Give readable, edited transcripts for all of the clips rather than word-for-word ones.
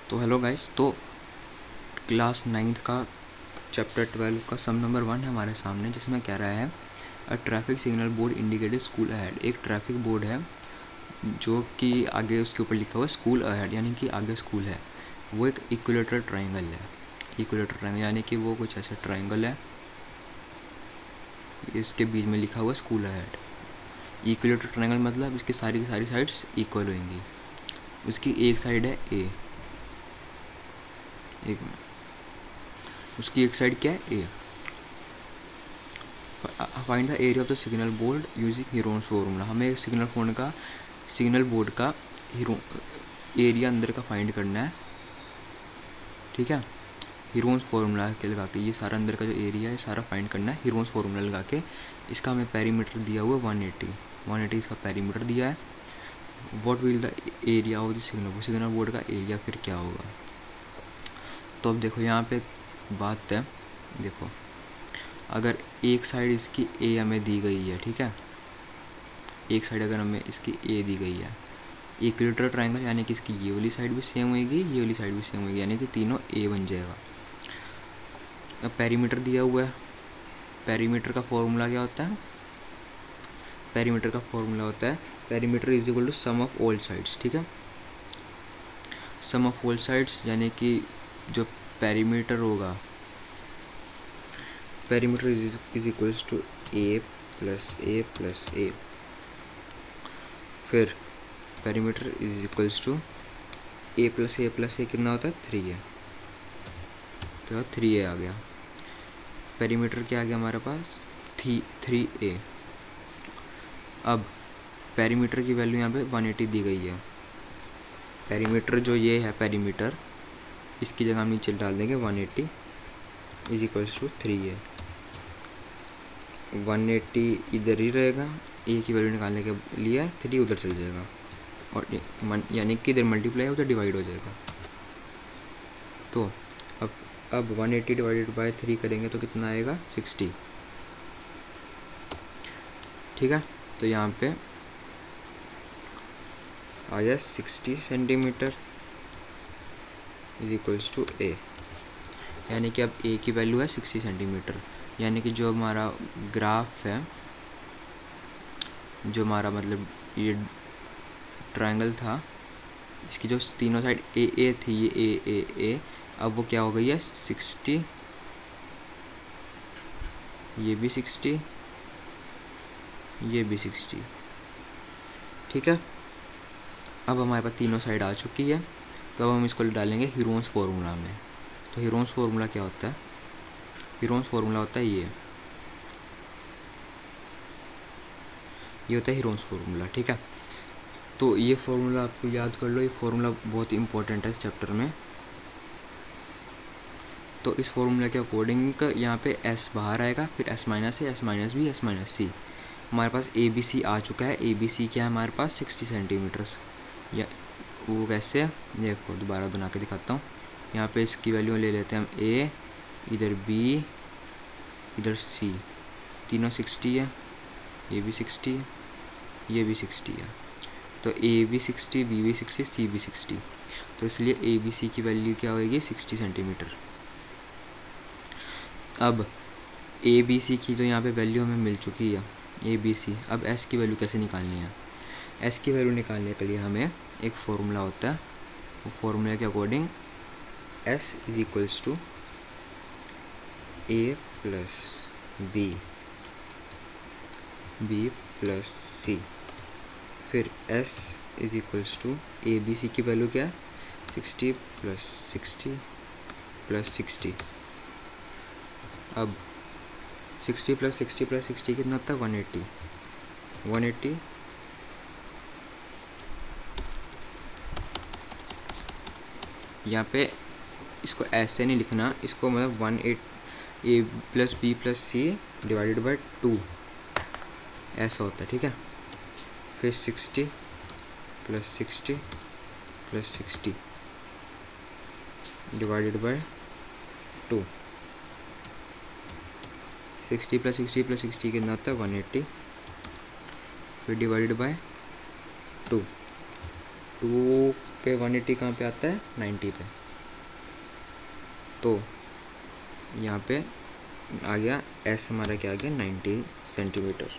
तो hello guys, तो class 9th का चैप्टर 12 का सम नंबर 1 है हमारे सामने, जिसमें कह रहा है a traffic signal board indicated school ahead. एक ट्रैफिक बोर्ड है जो कि आगे उसके ऊपर लिखा हुआ है स्कूल अहेड, यानी कि आगे स्कूल है। वो एक इक्विलेटरल ट्रायंगल है। इक्विलेटरल ट्रायंगल यानी कि वो कुछ ऐसा ट्रायंगल है, इसके बीच में लिखा हुआ स्कूल अहेड। इक्विलेटरल ट्रायंगल मतलब इसकी सारी की सारी साइड्स इक्वल होंगी। उसकी एक साइड है ए, एक मिनट, उसकी एक साइड क्या है A. Find the area of the signal board using Heron's formula. हमें सिग्नल बोर्ड का एरिया अंदर का फाइंड करना है, ठीक है। हीरोन्स फॉर्मूला के लगा के ये सारा अंदर का जो एरिया है सारा फाइंड करना है हीरोन्स फॉर्मूला लगा के। इसका हमें पेरीमीटर दिया हुआ है 180 इसका पेरीमीटर दिया है। What will the area of the signal board का एरिया फिर क्या होगा। तो अब देखो यहाँ पे बात है, देखो अगर एक साइड इसकी ए हमें दी गई है, ठीक है, एक साइड अगर हमें इसकी ए दी गई है, इक्विलेटरल ट्रायंगल यानी कि इसकी ये वाली साइड भी सेम होगी, ये वाली साइड भी सेम होगी, यानी कि तीनों ए बन जाएगा। अब पेरीमीटर दिया हुआ है, पेरीमीटर का फॉर्मूला क्या होता है, पेरीमीटर का फॉर्मूला होता है perimeter is equal to sum of all sides, ठीक है। सम ऑफ ऑल साइड्स यानी कि जो पेरीमीटर होगा, perimeter is equals to A plus A plus A. फिर perimeter is equals to A plus A कितना होता है 3 है, तो 3a आ गया। पेरीमीटर क्या आ गया हमारे पास 3a। अब पेरीमीटर की वैल्यू यहाँ पे 180 दी गई है। पेरीमीटर जो ये है पेरीमीटर, इसकी जगह हम नीचे डाल देंगे 180 इज इक्वल्स टू 3a। 180 इधर ही रहेगा, ए की वैल्यू निकालने के लिए 3 उधर चल जाएगा, और यानी कि इधर मल्टीप्लाई उधर डिवाइड हो जाएगा। तो अब 180 डिवाइडेड बाय 3 करेंगे तो कितना आएगा 60, ठीक है। तो यहाँ पे आ जाए 60 सेंटीमीटर इज इक्वल्स टू ए, यानी कि अब ए की वैल्यू है 60 सेंटीमीटर। यानी कि जो हमारा ग्राफ है, जो हमारा मतलब ये ट्रायंगल था, इसकी जो तीनों साइड ए थी, ये ए, अब वो क्या हो गई है 60, ये भी 60, ये भी 60, ठीक है। अब हमारे पास तीनों साइड आ चुकी है, तो अब हम इसको डालेंगे हीरोन्स फॉर्मूला में। तो हीरोन्स फॉर्मूला क्या होता है, हीरोन्स फॉर्मूला होता है ये होता है हीरोन्स फॉर्मूला, ठीक है। तो ये फॉर्मूला आपको याद कर लो, ये फॉर्मूला बहुत इंपॉर्टेंट है इस चैप्टर में। तो इस फॉर्मूला के अकॉर्डिंग यहाँ पे s बाहर आएगा, फिर s minus A, s minus B, s minus C. हमारे पास ए बी सी आ चुका है। ए बी सी क्या है हमारे पास 60 सेंटीमीटर्स, या वो कैसे है देखो, दोबारा बना के दिखाता हूँ। यहाँ पे इसकी वैल्यू ले लेते हैं हम ए, इधर बी, इधर सी, तीनों 60 है, ये भी 60 है, ये भी 60 है। तो ए भी 60, बी भी 60, सी भी 60, तो इसलिए ए बी सी की वैल्यू क्या होगी 60 सेंटीमीटर। अब ए बी सी की तो यहाँ पे वैल्यू हमें मिल चुकी है ए बी सी। अब एस की वैल्यू कैसे निकालनी है, एस की वैल्यू निकालने के लिए हमें एक फॉर्मूला होता है, वो फॉर्मूला के according S is equals to A plus B plus C. फिर S is equals to A B C की वैल्यू क्या है 60 प्लस 60 प्लस 60। अब 60 प्लस 60 प्लस 60 कितना होता है 180। यहाँ पे इसको ऐसे नहीं लिखना, इसको मतलब 180 A plus B plus C divided by 2 ऐसा होता है, ठीक है। फिर 60 plus 60 plus 60 divided by 2। 60 plus 60 plus 60 कितना होता है 180, फिर डिवाइडेड बाय 2 पे 180 कहाँ पे आता है, 90 पे। तो यहाँ पे आ गया एस हमारा क्या आ गया, 90 सेंटीमीटर।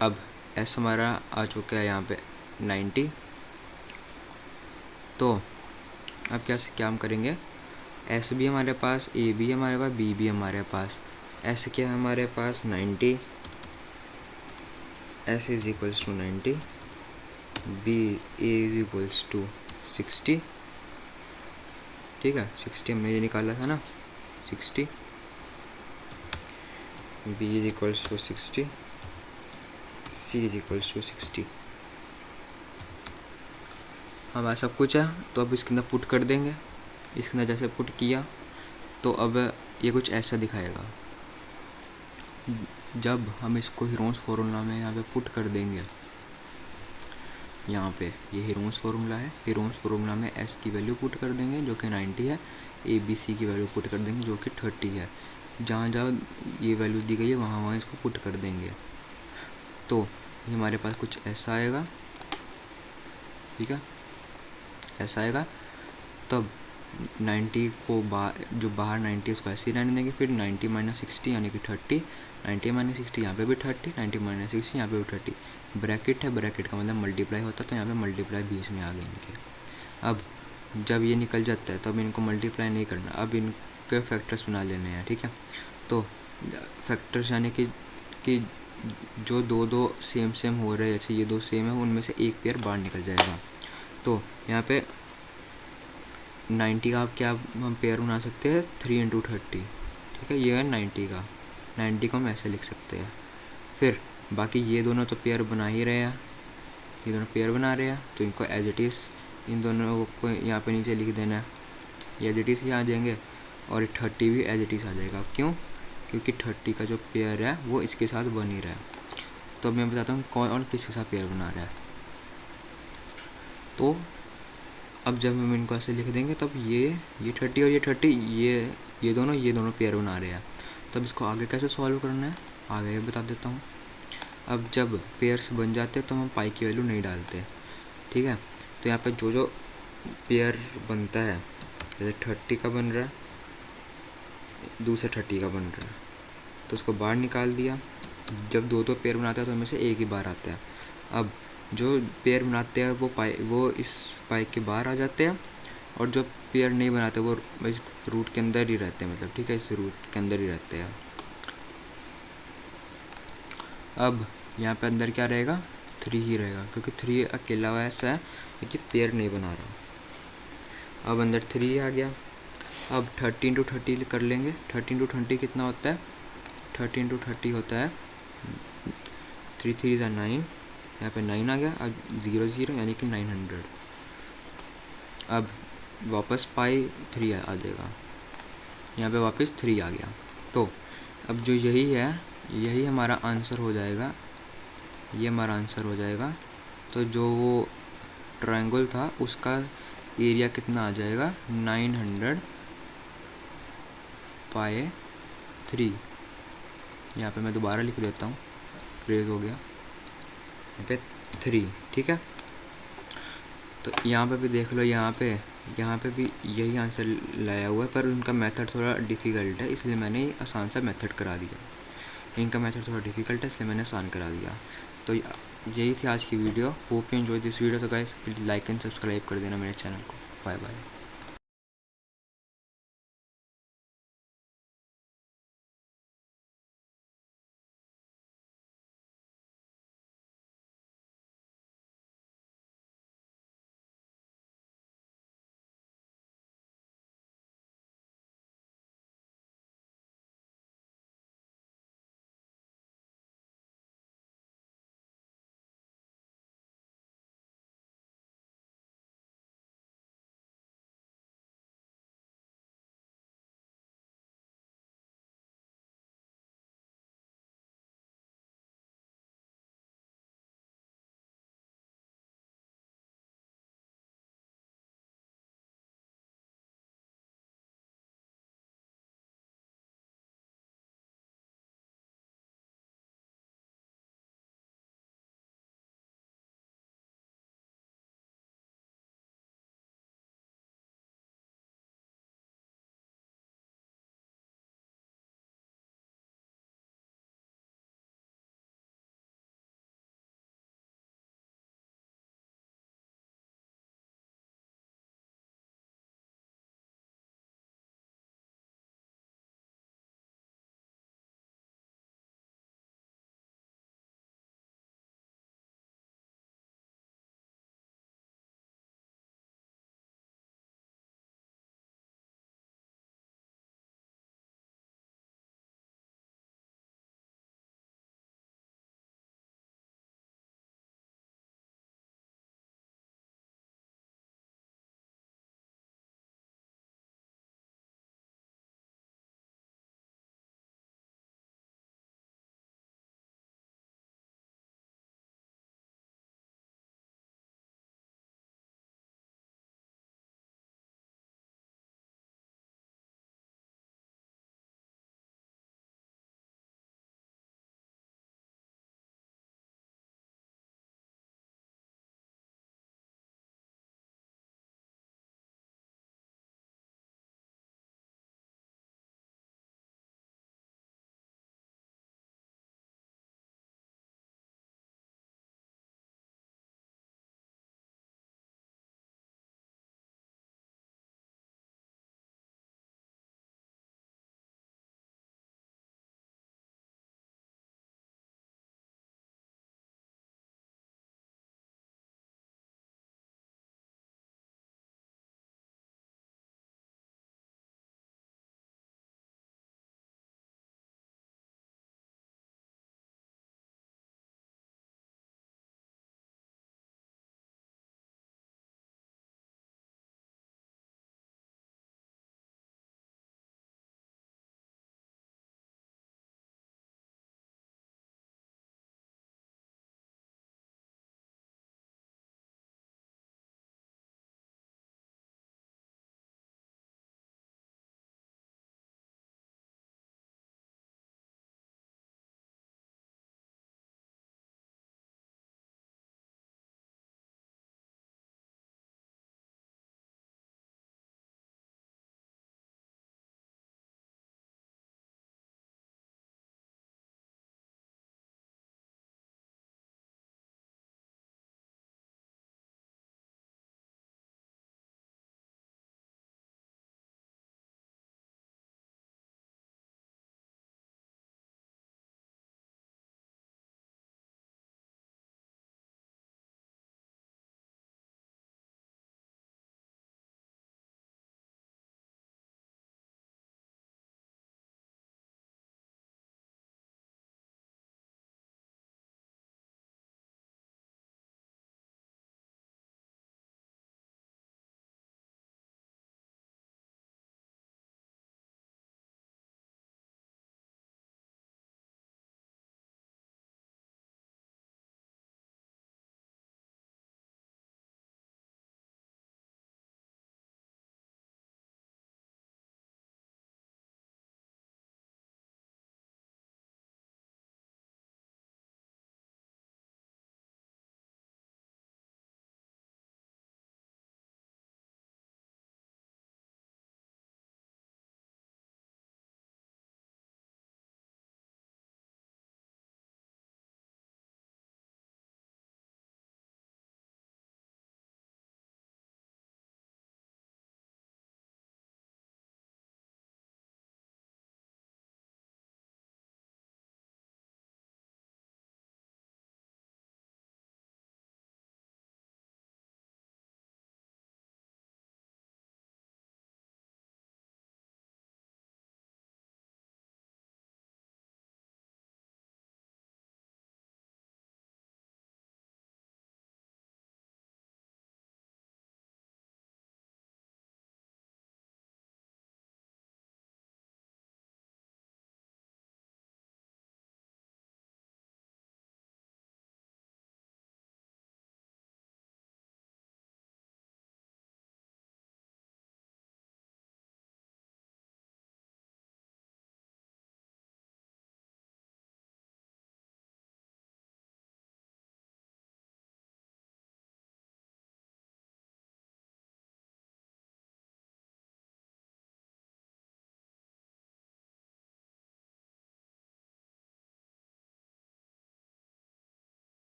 अब एस हमारा आ चुका है यहाँ पे 90। तो अब क्या हम करेंगे, एस भी हमारे पास, ए भी हमारे पास, बी भी हमारे पास। एस क्या है हमारे पास 90, S is equals to 90, B A is equals to 60। ठीक है, 60 हमने ये निकाला था ना, 60, B is equals to 60, C is equals to 60। हमारा सब कुछ है, तो अब इसके अंदर पुट कर देंगे। इसके अंदर जैसे पुट किया तो अब ये कुछ ऐसा दिखाएगा। जब हम इसको हीरोन्स फार्मूला में यहाँ पे पुट कर देंगे, यहाँ पे ये हीरोन्स फार्मूला है, हीरोन्स फार्मूला में एस की वैल्यू पुट कर देंगे जो कि 90 है, ए बी सी की वैल्यू पुट कर देंगे जो कि 30 है। जहाँ जहाँ ये वैल्यू दी गई है वहाँ वहाँ इसको पुट कर देंगे। तो ये हमारे पास कुछ ऐसा आएगा। ठीक है, ऐसा आएगा। तब 90 को जो बाहर 90 उसको ऐसे ही रहने देंगे। फिर 90 माइनस 60 यानी कि 30, 90 माइनस 60 यहाँ पे भी 30, 90 माइनस 60 यहाँ पे भी 30। ब्रैकेट है, ब्रैकेट का मतलब मल्टीप्लाई होता है, तो यहाँ पे मल्टीप्लाई बीच में आ गए इनके। अब जब ये निकल जाता है तो अब इनको मल्टीप्लाई नहीं करना, अब इनके फैक्टर्स बना लेने हैं। ठीक है, तो फैक्टर्स यानी कि जो दो सेम हो रहे हैं, जैसे ये 2 सेम है, उनमें से एक पेयर बाहर निकल जाएगा। तो यहाँ पे 90 का आप क्या हम पेयर बना सकते हैं, 3 × 30। ठीक है, ये है 90 का, 90 को हम ऐसे लिख सकते हैं। फिर बाकी ये दोनों तो पेयर बना ही रहे हैं, ये दोनों पेयर बना रहे हैं, तो इनको एज इट इज़ इन दोनों को यहाँ पे नीचे लिख देना है। ये एज इट इज़ ही आ जाएंगे और 30 भी एज इट इज़ आ जाएगा। क्यों? क्योंकि 30 का जो पेयर है वो इसके साथ बन ही रहा है। तो अब मैं बताता हूँ कौन और किसके साथ पेयर बना रहा है। तो अब जब हम इनको ऐसे लिख देंगे तब ये 30 और ये 30 ये दोनों पेयर बना रहे हैं। तब इसको आगे कैसे सॉल्व करना है आगे बता देता हूँ। अब जब पेयर्स बन जाते हैं तो हम पाई की वैल्यू नहीं डालते। ठीक है, तो यहाँ पे जो पेयर बनता है, जैसे 30 का बन रहा है, दूसरा 30 का बन रहा है, तो उसको बाहर निकाल दिया। जब दो पेयर बनाते हैं तो उनमें से एक ही बाहर आता है। अब जो पेयर बनाते हैं वो इस पाई के बाहर आ जाते हैं, और जो पेयर नहीं बनाते वो इस रूट के अंदर ही रहते हैं, मतलब ठीक है, इस रूट के अंदर ही रहते हैं। अब यहाँ पे अंदर क्या रहेगा, 3 ही रहेगा, क्योंकि 3 अकेला ऐसा है कि पेयर नहीं बना रहा। अब अंदर 3 आ गया। अब 30 × 30 कर लेंगे। 30 × 30 कितना होता है, 30 × 30 होता है 3 3 = 9, यहाँ पे 9 आ गया। अब 0 0 यानी कि 900। अब वापस पाई 3 आ जाएगा, यहाँ पे वापस 3 आ गया। तो अब जो यही है, यही हमारा आंसर हो जाएगा, ये हमारा आंसर हो जाएगा। तो जो वो ट्रायंगल था उसका एरिया कितना आ जाएगा, 900/3। यहाँ पे मैं दोबारा लिख देता हूँ, रेज हो गया यहाँ पे 3। ठीक है, तो यहाँ पे भी देख लो, यहाँ पे भी यही आंसर लाया हुआ है, पर उनका मेथड थोड़ा डिफ़िकल्ट है, इसलिए मैंने आसान सा मेथड करा दिया। इनका मेथड थोड़ा डिफ़िकल्ट है इसलिए मैंने आसान करा दिया। तो यही थी आज की video. Hope you enjoy this video. तो guys please like and subscribe कर देना मेरे चैनल को। Bye bye.